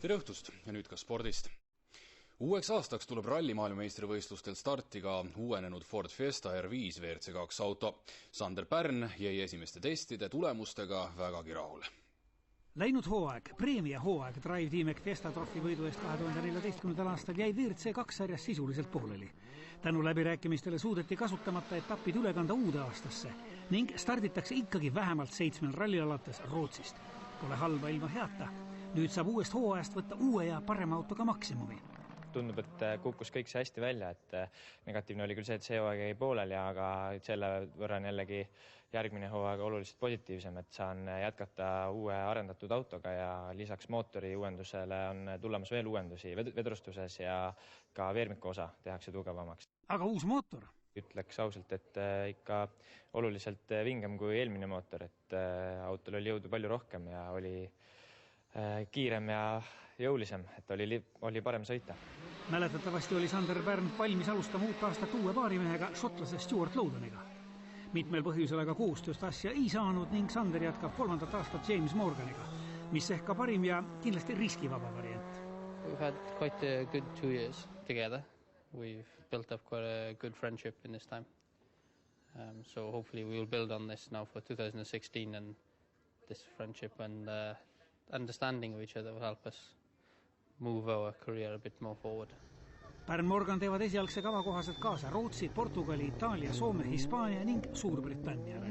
Tere õhtust ja nüüd ka spordist. Uueks aastaks tuleb ralli maailmameistrivõistlustel starti ka uuenenud Ford Fiesta R5 WRC2 auto. Sander Pärn jäi esimeste testide tulemustega vägagi rahule. Läinud hooaeg, preemia hooaeg Drive Team Fiesta Trophy võidu eest 2014. aastal jäi WRC2 sarjas sisuliselt pooleli. Tänu läbirääkimistele suudeti kasutamata etapid üle kanda uude aastasse ning starditakse ikkagi vähemalt 7 ralli alates Rootsist. Pole halba ilma heata. Nüüd saab uuest hooajast võtta uue ja parema autoga maksimumi. Tundub, et kukkus kõik see hästi välja, et negatiivne oli küll see, et see hooaeg jäi pooleli, aga selle võrra on jällegi järgmine hooaeg oluliselt positiivsem, et saan jätkata uue arendatud autoga ja lisaks mootori uuendusele on tulemas veel uuendusi vedrustuses ja ka veermiku osa tehakse tugevamaks. Aga uus mootor? Ütleks ausalt, et ikka oluliselt vingem kui eelmine mootor, et autol oli jõudu palju rohkem ja oli kiirem ja jõulisem, et oli parem sõita. Mäletatavasti oli Sander Pärn valmis alustama uut aastat uue paarimehega šotlase Stuart Lowdoniga. Mitmel põhjusel aga koostööst asja ei saanud ning Sander jätkab 3. aastat James Morganiga, mis ehk ka parim ja kindlasti riskivaba variant. We've had quite a good 2 years together. We've built up quite a good friendship in this time. So hopefully we will build on this now for 2016 and this friendship and understanding of each other will help us move our career a bit more forward. Pärn Morgan teevad esialgse kava kohaselt kaasa Rootsi, Portugali, Itaalia, Soome, Hispaania ning Suurbritanniale.